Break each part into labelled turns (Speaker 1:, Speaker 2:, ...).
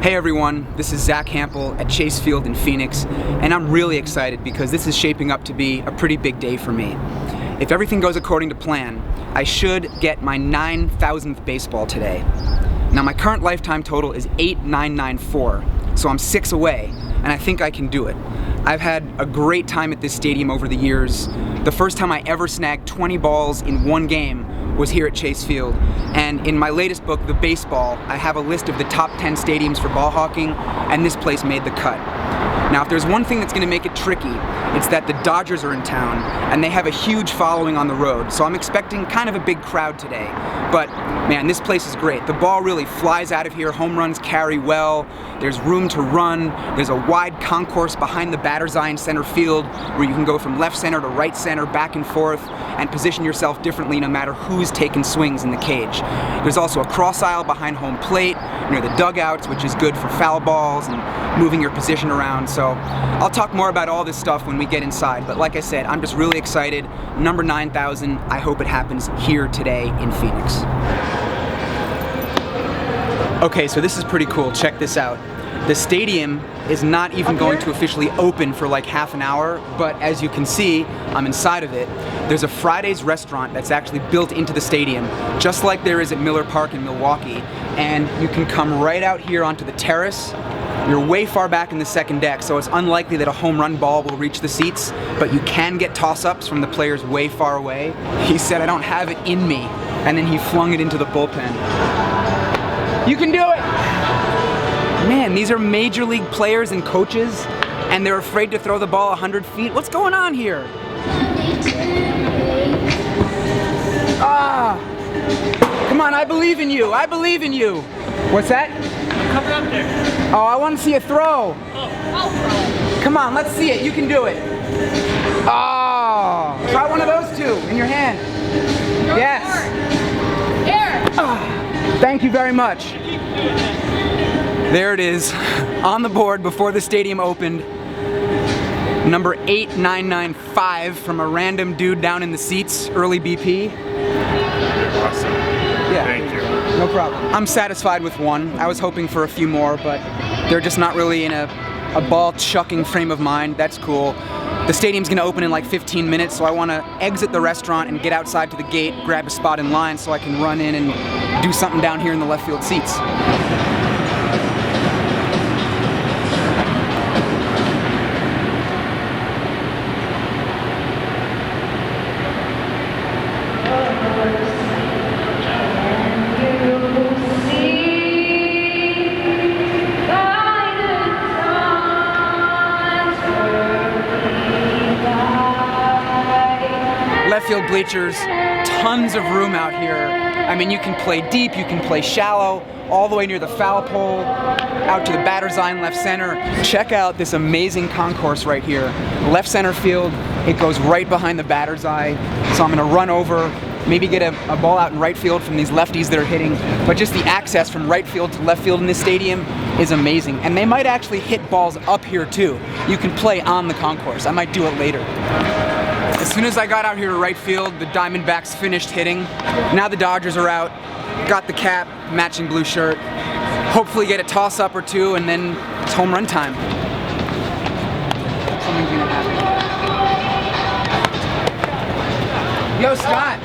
Speaker 1: Hey everyone, this is Zack Hample at Chase Field in Phoenix, and I'm really excited because this is shaping up to be a pretty big day for me. If everything goes according to plan, I should get my 9,000th baseball today. Now my current lifetime total is 8,994, so I'm 6 away, and I think I can do it. I've had a great time at this stadium over the years. The first time I ever snagged 20 balls in one game was here at Chase Field, and in my latest book, The Baseball, I have a list of the top 10 stadiums for ball hawking, and this place made the cut. Now if there's one thing that's going to make it tricky, it's that the Dodgers are in town, and they have a huge following on the road, so I'm expecting kind of a big crowd today. But man, this place is great. The ball really flies out of here, home runs carry well, there's room to run, there's a wide concourse behind the batter's eye in center field where you can go from left center to right center, back and forth, and position yourself differently no matter who's taking swings in the cage. There's also a cross aisle behind home plate, near the dugouts, which is good for foul balls and moving your position around. So I'll talk more about all this stuff when we get inside, but like I said, I'm just really excited. Number 9,000, I hope it happens here today in Phoenix. Okay, so this is pretty cool, check this out. The stadium is not even going to officially open for like half an hour, but as you can see, I'm inside of it. There's a Fridays restaurant that's actually built into the stadium, just like there is at Miller Park in Milwaukee, and you can come right out here onto the terrace. You're way far back in the second deck, so it's unlikely that a home run ball will reach the seats, but you can get toss-ups from the players way far away. He said, "I don't have it in me," and then he flung it into the bullpen. You can do it! Man, these are major league players and coaches, and they're afraid to throw the ball 100 feet. What's going on here? Ah! Come on, I believe in you. I believe in you. What's that?
Speaker 2: Coming up there.
Speaker 1: Oh, I want to see a throw.
Speaker 2: Oh, I'll throw.
Speaker 1: Come on, let's see it. You can do it. Oh! Try one of those two in your hand. Yes.
Speaker 2: Here.
Speaker 1: Oh, thank you very much. There it is, on the board before the stadium opened. Number 8995 from a random dude down in the seats, early BP.
Speaker 3: Awesome.
Speaker 1: Yeah.
Speaker 3: Thank you.
Speaker 1: No problem. I'm satisfied with one. I was hoping for a few more, but they're just not really in a ball chucking frame of mind. That's cool. The stadium's gonna open in like 15 minutes, so I wanna exit the restaurant and get outside to the gate, grab a spot in line so I can run in and do something down here in the left field seats. Left field bleachers, tons of room out here. I mean, you can play deep, you can play shallow, all the way near the foul pole, out to the batter's eye in left center. Check out this amazing concourse right here. Left center field, it goes right behind the batter's eye. So I'm gonna run over, maybe get a ball out in right field from these lefties that are hitting, but just the access from right field to left field in this stadium is amazing. And they might actually hit balls up here too. You can play on the concourse. I might do it later. As soon as I got out here to right field, the Diamondbacks finished hitting. Now the Dodgers are out. Got the cap, matching blue shirt. Hopefully get a toss-up or two, and then it's home run time. Something's gonna happen. Yo, Scott.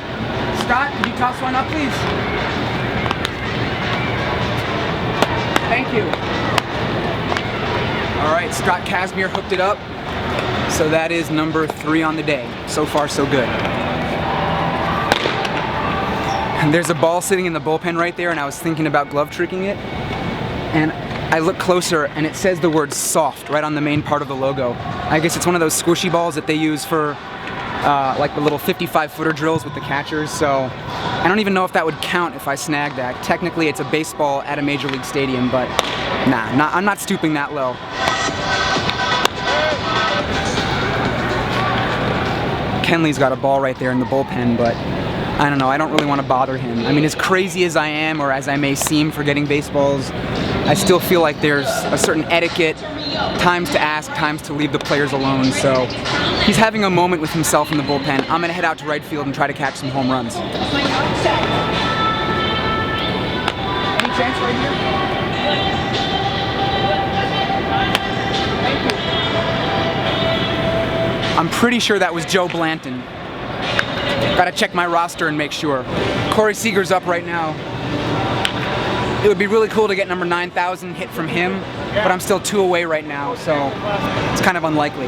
Speaker 1: Scott, could you toss one up, please? Thank you. All right, Scott Kazmir hooked it up. So that is number 3 on the day. So far, so good. And there's a ball sitting in the bullpen right there, and I was thinking about glove tricking it. And I look closer, and it says the word soft right on the main part of the logo. I guess it's one of those squishy balls that they use for like the little 55-footer drills with the catchers. So I don't even know if that would count if I snagged that. Technically, it's a baseball at a major league stadium, but nah, I'm not stooping that low. Kenley's got a ball right there in the bullpen, but I don't know, I don't really want to bother him. I mean, as crazy as I am, or as I may seem for getting baseballs, I still feel like there's a certain etiquette, times to ask, times to leave the players alone, so he's having a moment with himself in the bullpen. I'm going to head out to right field and try to catch some home runs. Any chance right here? I'm pretty sure that was Joe Blanton. Gotta check my roster and make sure. Corey Seager's up right now. It would be really cool to get number 9,000 hit from him, but I'm still 2 away right now, so it's kind of unlikely.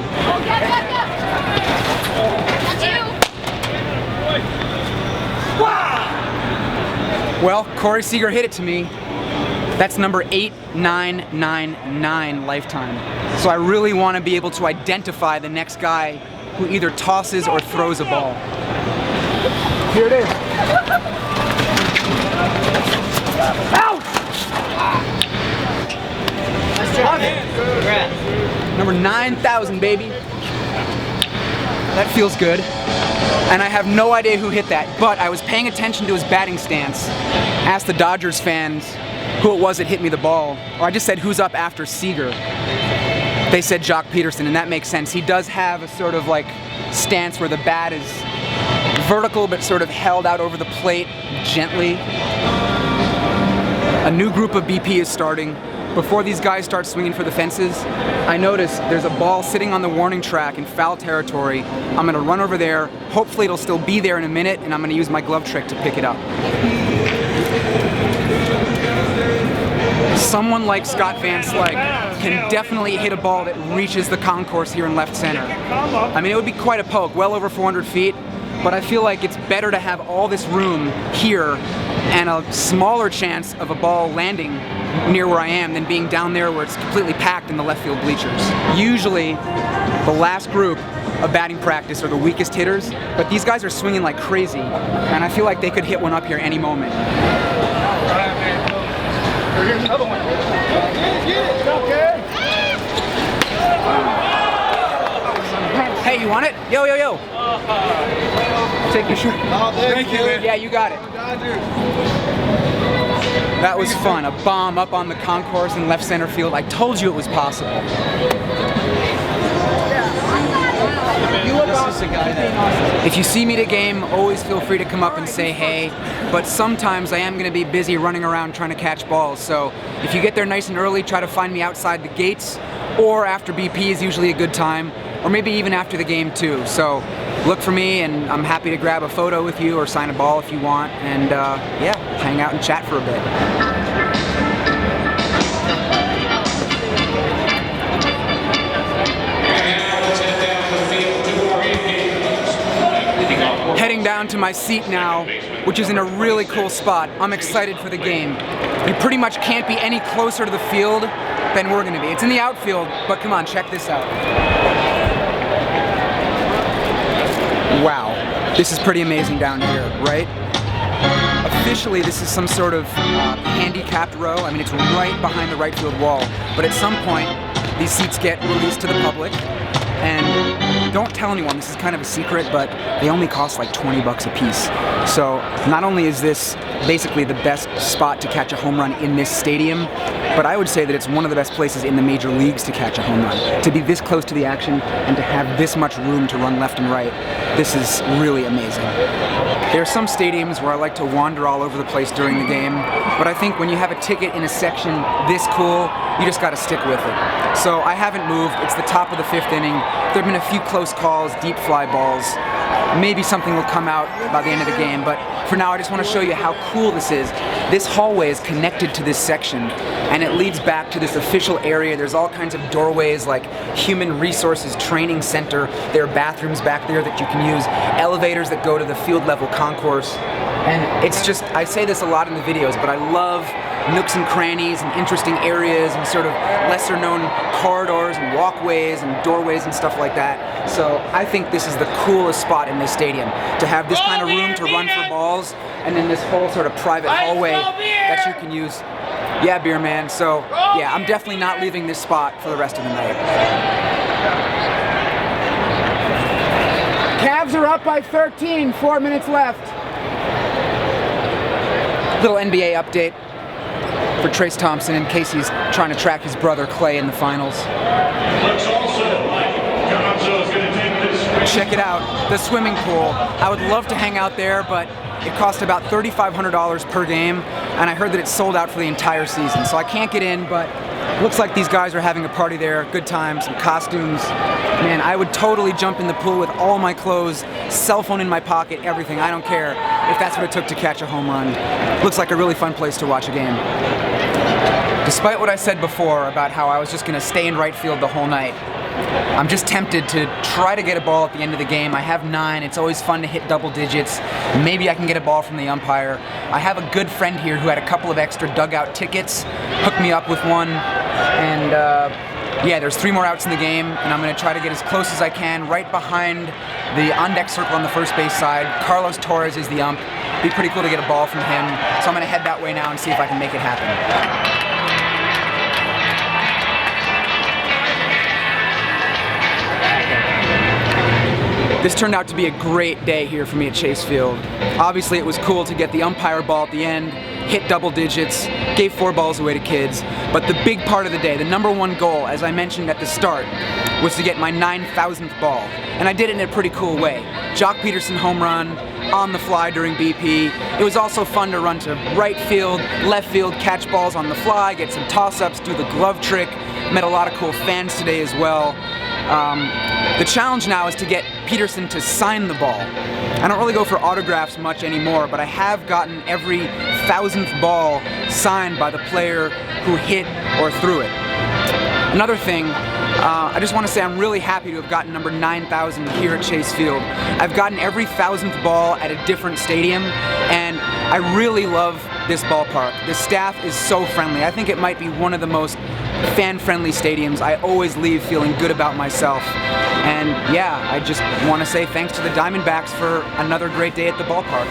Speaker 2: That's you.
Speaker 1: Well, Corey Seager hit it to me. That's number 8999 lifetime. So I really want to be able to identify the next guy who either tosses or throws a ball. Here it is. Ouch! Number 9,000, baby. That feels good. And I have no idea who hit that, but I was paying attention to his batting stance. Asked the Dodgers fans who it was that hit me the ball. Or I just said, who's up after Seager? They said Jock Peterson, and that makes sense. He does have a sort of like stance where the bat is vertical but sort of held out over the plate gently. A new group of BP is starting. Before these guys start swinging for the fences, I notice there's a ball sitting on the warning track in foul territory. I'm gonna run over there. Hopefully it'll still be there in a minute, and I'm gonna use my glove trick to pick it up. Someone like Scott Van Slyke can definitely hit a ball that reaches the concourse here in left center. I mean, it would be quite a poke, well over 400 feet, but I feel like it's better to have all this room here and a smaller chance of a ball landing near where I am than being down there where it's completely packed in the left field bleachers. Usually, the last group of batting practice are the weakest hitters, but these guys are swinging like crazy, and I feel like they could hit one up here any moment.
Speaker 3: Here's another one.
Speaker 1: Hey, you want it? Yo, yo, yo. Take your shirt.
Speaker 3: Oh, thank you.
Speaker 1: Yeah, you got it. That was fun. A bomb up on the concourse in left center field. I told you it was possible. If you see me at a game, always feel free to come up and say hey, but sometimes I am going to be busy running around trying to catch balls, so if you get there nice and early, try to find me outside the gates, or after BP is usually a good time, or maybe even after the game too. So look for me, and I'm happy to grab a photo with you or sign a ball if you want, and yeah, hang out and chat for a bit. Heading down to my seat now, which is in a really cool spot. I'm excited for the game. You pretty much can't be any closer to the field than we're gonna be. It's in the outfield, but come on, check this out. Wow, this is pretty amazing down here, right? Officially, this is some sort of handicapped row. I mean, it's right behind the right field wall, but at some point, these seats get released to the public, and don't tell anyone, this is kind of a secret, but they only cost like 20 bucks a piece. So not only is this basically the best spot to catch a home run in this stadium, but I would say that it's one of the best places in the major leagues to catch a home run. To be this close to the action and to have this much room to run left and right, this is really amazing. There are some stadiums where I like to wander all over the place during the game, but I think when you have a ticket in a section this cool, you just gotta stick with it. So I haven't moved, it's the top of the 5th inning. There have been a few close calls, deep fly balls. Maybe something will come out by the end of the game, but for now I just want to show you how cool this is. This hallway is connected to this section, and it leads back to this official area. There's all kinds of doorways like Human Resources Training Center. There are bathrooms back there that you can use, elevators that go to the field level concourse. And it's just, I say this a lot in the videos, but I love nooks and crannies and interesting areas and sort of lesser known corridors and walkways and doorways and stuff like that. So I think this is the coolest spot in this stadium, to have this kind of room to run for balls, and then this whole sort of private hallway that you can use. Yeah, beer man. So yeah, I'm definitely not leaving this spot for the rest of the night. Cavs are up by 13, 4 minutes left. Little NBA update for Trace Thompson in case he's trying to track his brother Clay in the finals. Check it out, the swimming pool. I would love to hang out there, but it costs about $3,500 per game, and I heard that it's sold out for the entire season, so I can't get in, but Looks like these guys are having a party there, good time, some costumes. Man, I would totally jump in the pool with all my clothes, cell phone in my pocket, everything. I don't care if that's what it took to catch a home run. Looks like a really fun place to watch a game. Despite what I said before about how I was just gonna stay in right field the whole night, I'm just tempted to try to get a ball at the end of the game. I have 9, it's always fun to hit double digits. Maybe I can get a ball from the umpire. I have a good friend here who had a couple of extra dugout tickets, hooked me up with one, and yeah, there's 3 more outs in the game, and I'm gonna try to get as close as I can, right behind the on-deck circle on the first base side. Carlos Torres is the ump. Be pretty cool to get a ball from him, so I'm gonna head that way now and see if I can make it happen. This turned out to be a great day here for me at Chase Field. Obviously it was cool to get the umpire ball at the end, hit double digits, gave 4 balls away to kids, but the big part of the day, the #1 goal, as I mentioned at the start, was to get my 9,000th ball. And I did it in a pretty cool way. Jock Peterson home run, on the fly during BP. It was also fun to run to right field, left field, catch balls on the fly, get some toss-ups, do the glove trick. Met a lot of cool fans today as well. The challenge now is to get Peterson to sign the ball. I don't really go for autographs much anymore, but I have gotten every 1,000th ball signed by the player who hit or threw it. Another thing, I just want to say I'm really happy to have gotten number 9,000 here at Chase Field. I've gotten every 1,000th ball at a different stadium, and I really love this ballpark. The staff is so friendly. I think it might be one of the most fan-friendly stadiums. I always leave feeling good about myself. And yeah, I just want to say thanks to the Diamondbacks for another great day at the ballpark.